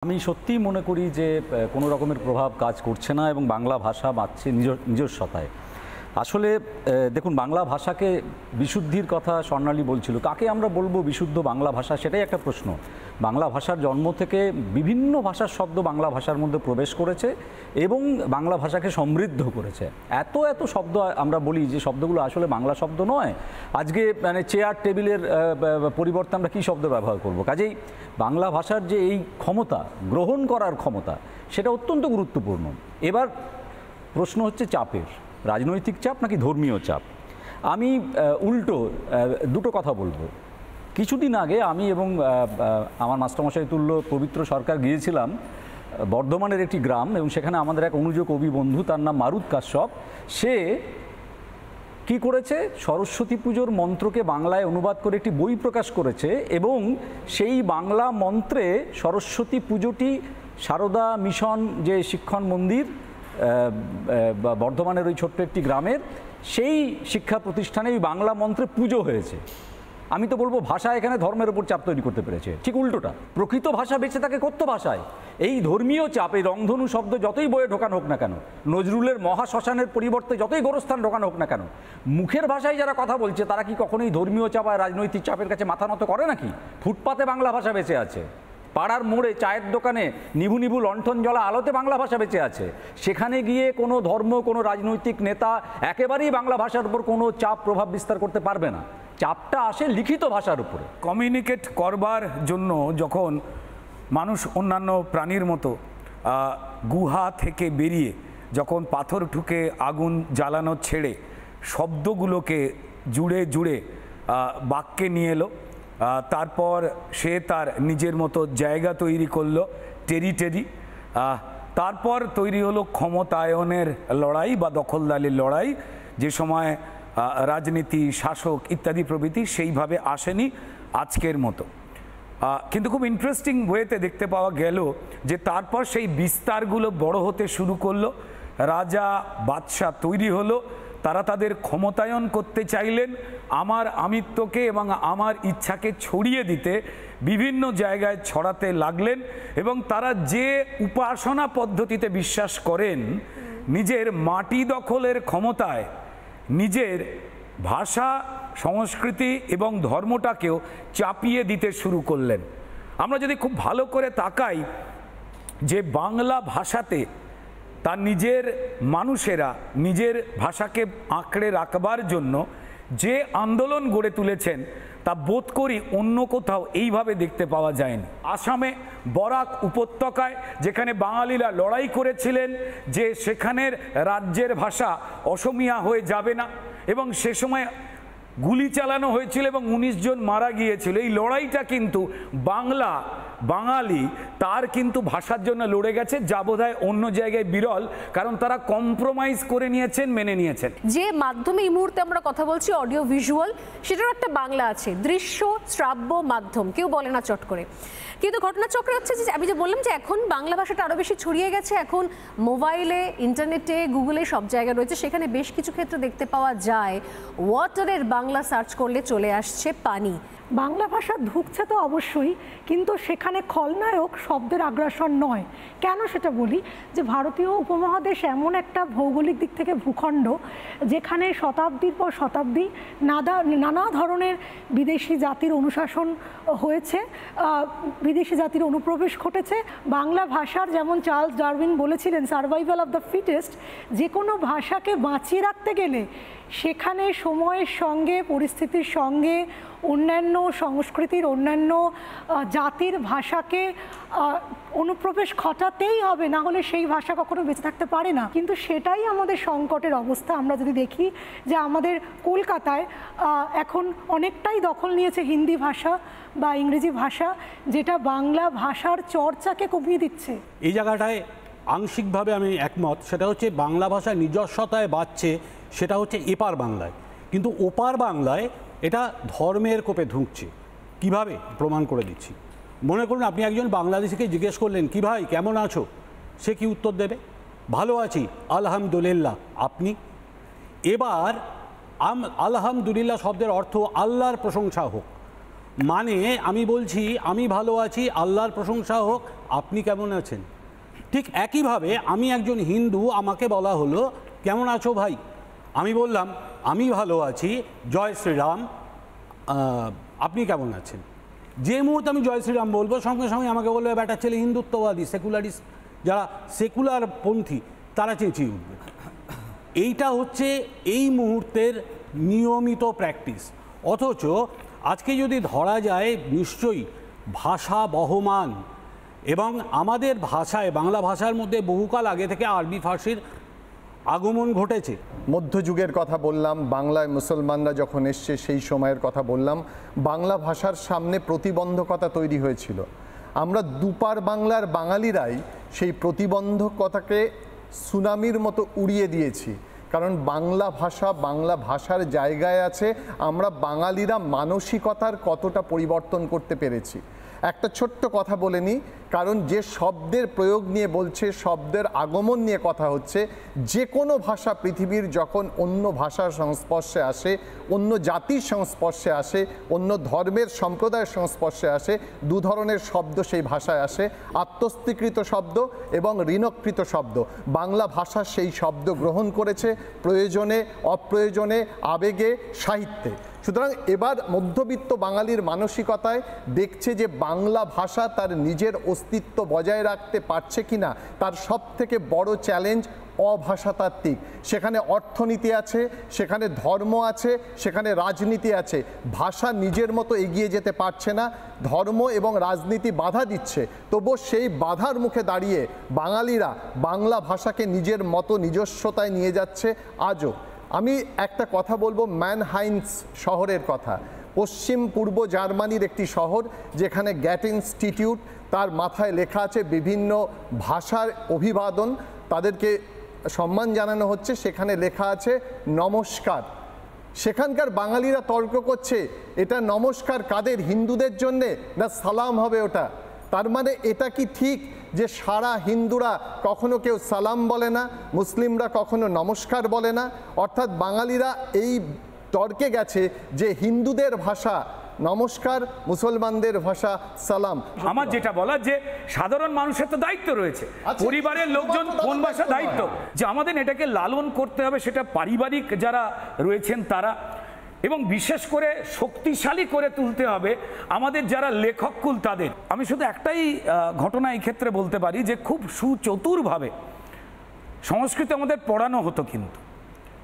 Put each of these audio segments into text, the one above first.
আমি সত্যিই মনে করি যে কোনো রকমের প্রভাব কাজ করছে না এবং বাংলা ভাষা বাঁচছে নিজস্বতায়। আসলে দেখুন, বাংলা ভাষাকে বিশুদ্ধির কথা স্বর্ণালী বলছিল, কাকে আমরা বলবো বিশুদ্ধ বাংলা ভাষা, সেটাই একটা প্রশ্ন। বাংলা ভাষার জন্ম থেকে বিভিন্ন ভাষার শব্দ বাংলা ভাষার মধ্যে প্রবেশ করেছে এবং বাংলা ভাষাকে সমৃদ্ধ করেছে। এত এত শব্দ আমরা বলি যে শব্দগুলো আসলে বাংলা শব্দ নয়। আজকে মানে চেয়ার টেবিলের পরিবর্তে আমরা কী শব্দ ব্যবহার করব? কাজেই বাংলা ভাষার যে এই ক্ষমতা, গ্রহণ করার ক্ষমতা, সেটা অত্যন্ত গুরুত্বপূর্ণ। এবার প্রশ্ন হচ্ছে চাপের, রাজনৈতিক চাপ নাকি ধর্মীয় চাপ। আমি উল্টো দুটো কথা বলবো। কিছুদিন আগে আমি এবং আমার মাস্টারমশাই তুল্য পবিত্র সরকার গিয়েছিলাম বর্ধমানের একটি গ্রাম, এবং সেখানে আমাদের এক অনুজ কবি বন্ধু, তার নাম মারুত কাশ্যপ। সে কি করেছে, সরস্বতী পুজোর মন্ত্রকে বাংলায় অনুবাদ করে একটি বই প্রকাশ করেছে এবং সেই বাংলা মন্ত্রে সরস্বতী পুজোটি সারদা মিশন যে শিক্ষণ মন্দির বর্ধমানের ওই ছোট্ট একটি গ্রামের, সেই শিক্ষা প্রতিষ্ঠানে ওই বাংলা মন্ত্রে পুজো হয়েছে। আমি তো বলবো ভাষা এখানে ধর্মের উপর চাপ তৈরি করতে পেরেছে, ঠিক উল্টোটা। প্রকৃত ভাষা বেঁচে থাকে কথ্য ভাষায়। এই ধর্মীয় চাপ, এই রংধনু শব্দ যতই বইয়ে ঢোকানো হোক না কেন, নজরুলের মহাশ্মশানের পরিবর্তে যতই গোরস্থান ঢোকানো হোক না কেন, মুখের ভাষায় যারা কথা বলছে তারা কি কখনোই ধর্মীয় চাপ আর রাজনৈতিক চাপের কাছে মাথা নত করে নাকি? ফুটপাতে বাংলা ভাষা বেঁচে আছে, পাড়ার মোড়ে চায়ের দোকানে নিভু নিভু লণ্ঠন জ্বলা আলোতে বাংলা ভাষা বেঁচে আছে। সেখানে গিয়ে কোনো ধর্ম, কোনো রাজনৈতিক নেতা একেবারেই বাংলা ভাষার উপর কোনো চাপ প্রভাব বিস্তার করতে পারবে না। চাপটা আসে লিখিত ভাষার উপরে। কমিউনিকেট করবার জন্য যখন মানুষ অন্যান্য প্রাণীর মতো গুহা থেকে বেরিয়ে যখন পাথর ঠুকে আগুন জ্বালানো ছেড়ে শব্দগুলোকে জুড়ে জুড়ে বাক্যে নিয়ে এলো, তারপর সে তার নিজের মতো জায়গা তৈরি করলো, টেরিটরি। তারপর তৈরি হলো ক্ষমতায়নের লড়াই বা দখলদারির লড়াই, যে সময় রাজনীতি, শাসক ইত্যাদি প্রভৃতি সেইভাবে আসেনি আজকের মতো। কিন্তু খুব ইন্টারেস্টিং ওয়েতে দেখতে পাওয়া গেল যে তারপর সেই বিস্তারগুলো বড় হতে শুরু করলো, রাজা বাদশাহ তৈরি হলো, তারা তাদের ক্ষমতায়ন করতে চাইলেন, আমার আমিত্বকে এবং আমার ইচ্ছাকে ছড়িয়ে দিতে বিভিন্ন জায়গায় ছড়াতে লাগলেন। এবং তারা যে উপাসনা পদ্ধতিতে বিশ্বাস করেন, নিজের মাটি দখলের ক্ষমতায় নিজের ভাষা, সংস্কৃতি এবং ধর্মটাকেও চাপিয়ে দিতে শুরু করলেন। আমরা যদি খুব ভালো করে তাকাই যে বাংলা ভাষাতে তার নিজের মানুষেরা নিজের ভাষাকে আঁকড়ে রাখবার জন্য যে আন্দোলন গড়ে তুলেছেন, তা বোধ করি অন্য কোথাও এইভাবে দেখতে পাওয়া যায়নি। আসামে বরাক উপত্যকায় যেখানে বাঙালিরা লড়াই করেছিলেন যে সেখানের রাজ্যের ভাষা অসমিয়া হয়ে যাবে না, এবং সে সময় গুলি চালানো হয়েছিল এবং 19 জন মারা গিয়েছিল। এই লড়াইটা কিন্তু বাঙালি তার কিন্তু ভাষার জন্য লড়ে গেছে, যা বোধহয় অন্য জায়গায় বিরল, কারণ তারা কম্প্রোমাইজ করে নিয়েছেন, মেনে নিয়েছেন। যে মাধ্যমে এই মুহূর্তে আমরা কথা বলছি, অডিও ভিজুয়াল, সেটারও একটা বাংলা আছে, দৃশ্য শ্রাব্য মাধ্যম, কেউ বলে না চট করে। কিন্তু ঘটনাচক্রে হচ্ছে যে আমি যে বললাম যে এখন বাংলা ভাষাটা আরও বেশি ছড়িয়ে গেছে, এখন মোবাইলে, ইন্টারনেটে, গুগলে সব জায়গায় রয়েছে। সেখানে বেশ কিছু ক্ষেত্রে দেখতে পাওয়া যায় ওয়াটারের বাংলা সার্চ করলে চলে আসছে পানি। বাংলা ভাষা ঢুকছে তো অবশ্যই, কিন্তু সেখানে খলনায়ক শব্দের আগ্রাসন নয়। কেন সেটা বলি, যে ভারতীয় উপমহাদেশ এমন একটা ভৌগোলিক দিক থেকে ভূখণ্ড যেখানে শতাব্দীর পর শতাব্দী নানা ধরনের বিদেশি জাতির অনুশাসন হয়েছে, বিদেশি জাতির অনুপ্রবেশ ঘটেছে। বাংলা ভাষার, যেমন চার্লস ডারউইন বলেছিলেন, সার্ভাইভাল অফ দ্য ফিটেস্ট। যে কোনো ভাষাকে বাঁচিয়ে রাখতে গেলে সেখানে সময়ের সঙ্গে, পরিস্থিতির সঙ্গে, অন্যান্য সংস্কৃতির, অন্যান্য জাতির ভাষাকে অনুপ্রবেশ ঘটাতেই হবে, না হলে সেই ভাষা কখনো বেঁচে থাকতে পারে না। কিন্তু সেটাই আমাদের সংকটের অবস্থা। আমরা যদি দেখি যে আমাদের কলকাতায় এখন অনেকটাই দখল নিয়েছে হিন্দি ভাষা বা ইংরেজি ভাষা, যেটা বাংলা ভাষার চর্চাকে কমিয়ে দিচ্ছে। এই জায়গাটায় আংশিকভাবে আমি একমত। সেটা হচ্ছে বাংলা ভাষা নিজস্বতায় বাড়ছে, সেটা হচ্ছে এপার বাংলায়, কিন্তু ওপার বাংলায় এটা ধর্মের কোপে ঢুকছে। কিভাবে প্রমাণ করে দিচ্ছি। মনে করুন আপনি একজন বাংলাদেশিকে জিজ্ঞেস করলেন, কি ভাই কেমন আছো, সে কি উত্তর দেবে? ভালো আছি আলহামদুলিল্লাহ। আপনি এবার আলহামদুলিল্লাহ শব্দের অর্থ আল্লাহর প্রশংসা হোক। মানে আমি বলছি আমি ভালো আছি, আল্লাহর প্রশংসা হোক, আপনি কেমন আছেন। ঠিক একইভাবে আমি একজন হিন্দু, আমাকে বলা হলো কেমন আছো ভাই, আমি বললাম আমি ভালো আছি, জয় শ্রীরাম, আপনি কেমন আছেন। যে মুহূর্তে আমি জয় শ্রীরাম বলবো সঙ্গে সঙ্গে আমাকে বলবে ব্যাটার ছেলে হিন্দুত্ববাদী, সেকুলারিস্ট, যারা সেকুলার পন্থী তারা চেঁচিয়ে উঠবে। এইটা হচ্ছে এই মুহূর্তের নিয়মিত প্র্যাকটিস। অথচ আজকে যদি ধরা যায় নিশ্চয়ই ভাষা বহমান, এবং আমাদের ভাষায় বাংলা ভাষার মধ্যে বহুকাল আগে থেকে আরবি ফার্সির আগমন ঘটেছে। মধ্যযুগের কথা বললাম, বাংলায় মুসলমানরা যখন এসছে সেই সময়ের কথা বললাম। বাংলা ভাষার সামনে প্রতিবন্ধকতা তৈরি হয়েছিল। আমরা দুপার বাংলার বাঙালিরাই সেই প্রতিবন্ধকতাকে সুনামির মতো উড়িয়ে দিয়েছি। কারণ বাংলা ভাষার জায়গায় আছে। আমরা বাঙালিরা মানসিকতার কতটা পরিবর্তন করতে পেরেছি। একটা ছোট্ট কথা বলে নিই, কারণ যে শব্দের প্রয়োগ নিয়ে বলছে, শব্দের আগমন নিয়ে কথা হচ্ছে। যে কোনো ভাষা পৃথিবীর যখন অন্য ভাষার সংস্পর্শে আসে, অন্য জাতির সংস্পর্শে আসে, অন্য ধর্মের সম্প্রদায়ের সংস্পর্শে আসে, দু ধরনের শব্দ সেই ভাষায় আসে, আত্মস্থীকৃত শব্দ এবং ঋণকৃত শব্দ। বাংলা ভাষা সেই শব্দ গ্রহণ করেছে প্রয়োজনে, অপ্রয়োজনে, আবেগে, সাহিত্যে। সুতরাং এবার মধ্যবিত্ত বাঙালির মানসিকতায় দেখছে যে বাংলা ভাষা তার নিজের অস্তিত্ব বজায় রাখতে পারছে কিনা। তার সবথেকে বড় চ্যালেঞ্জ অভাষাতাত্ত্বিক। সেখানে অর্থনীতি আছে, সেখানে ধর্ম আছে, সেখানে রাজনীতি আছে। ভাষা নিজের মতো এগিয়ে যেতে পারছে না, ধর্ম এবং রাজনীতি বাধা দিচ্ছে। তবু সেই বাধার মুখে দাঁড়িয়ে বাঙালিরা বাংলা ভাষাকে নিজের মতো নিজস্বতায় নিয়ে যাচ্ছে আজও। আমি একটা কথা বলবো ম্যানহাইন্স শহরের কথা। পশ্চিম পূর্ব জার্মানির একটি শহর, যেখানে গ্যাট ইনস্টিটিউট, তার মাথায় লেখা আছে বিভিন্ন ভাষার অভিবাদন, তাদেরকে সম্মান জানানো হচ্ছে। সেখানে লেখা আছে নমস্কার। সেখানকার বাঙালিরা তর্ক করছে এটা নমস্কার কাদের, হিন্দুদের জন্যে না সালাম হবে ওটা। তার মানে এটা কি ঠিক যে সারা হিন্দুরা কখনো কেউ সালাম বলে না, মুসলিমরা কখনো নমস্কার বলে না? অর্থাৎ বাঙালিরা এই তর্কে গেছে যে হিন্দুদের ভাষা নমস্কার, মুসলমানদের ভাষা সালাম। আমার যেটা বলার যে সাধারণ মানুষের তো দায়িত্ব রয়েছে, পরিবারের লোকজন কোন ভাষা দায়িত্ব, যে আমাদের এটাকে লালন করতে হবে, সেটা পারিবারিক যারা রয়েছেন তারা, এবং বিশেষ করে শক্তিশালী করে তুলতে হবে আমাদের যারা লেখককুল তাদের। আমি শুধু একটাই ঘটনা এই ক্ষেত্রে বলতে পারি যে খুব সুচতুরভাবে সংস্কৃত আমাদের পড়ানো হতো, কিন্তু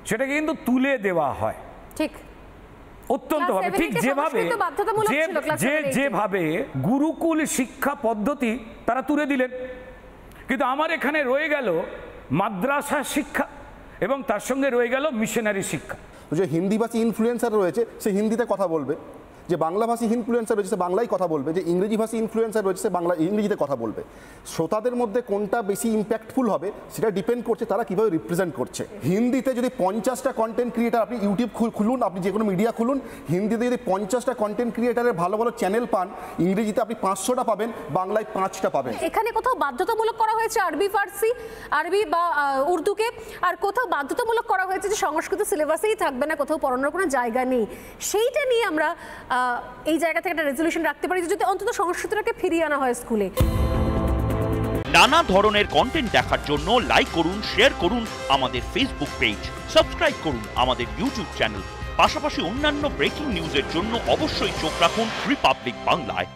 সেটাকে কিন্তু তুলে দেওয়া হয় ঠিক অত্যন্ত ভাবে, ঠিক যেভাবে গুরুকুল শিক্ষা পদ্ধতি তারা তুলে দিলেন, কিন্তু আমার এখানে রয়ে গেল মাদ্রাসা শিক্ষা এবং তার সঙ্গে রয়ে গেল মিশনারি শিক্ষা। যে হিন্দিভাষী ইনফ্লুয়েন্সার রয়েছে সে হিন্দিতে কথা বলবে, যে বাংলাভাষী ইনফ্লুয়েন্সার রয়েছে সে বাংলায় কথা বলবে, যে ইংরেজি ভাষী ইনফ্লুয়েন্সার রয়েছে সে বাংলা ইংরেজিতে কথা বলবে। শ্রোতাদের মধ্যে কোনটা বেশি ইম্প্যাক্টফুল হবে সেটা ডিপেন্ড করছে তারা কীভাবে রিপ্রেজেন্ট করছে। হিন্দিতে যদি 50টা কন্টেন্ট ক্রিয়েটার, আপনি ইউটিউব খুলুন, আপনি যে কোনো মিডিয়া খুলুন, হিন্দিতে যদি 50টা কন্টেন্ট ক্রিয়েটারের ভালো ভালো চ্যানেল পান, ইংরেজিতে আপনি 500টা পাবেন, বাংলায় 5টা পাবেন। এখানে কোথাও বাধ্যতামূলক করা হয়েছে আরবি ফার্সি, আরবি বা উর্দুকে, আর কোথাও বাধ্যতামূলক করা হয়েছে যে সংস্কৃত সিলেবাসেই থাকবে না, কোথাও পড়ানোর কোনো জায়গা নেই। সেইটা নিয়ে আমরা এই জায়গা থেকে একটা রেজলিউশন রাখতে পারি যদি অন্তত সংস্কৃতটাকে ফিরিয়ে আনা হয় স্কুলে। নানা ধরনের কন্টেন্ট দেখার জন্য লাইক করুন, শেয়ার করুন আমাদের ফেসবুক পেজ, সাবস্ক্রাইব করুন আমাদের ইউটিউব চ্যানেল। পাশাপাশি অন্যান্য ব্রেকিং নিউজের জন্য অবশ্যই চোখ রাখুন রিপাবলিক বাংলায়।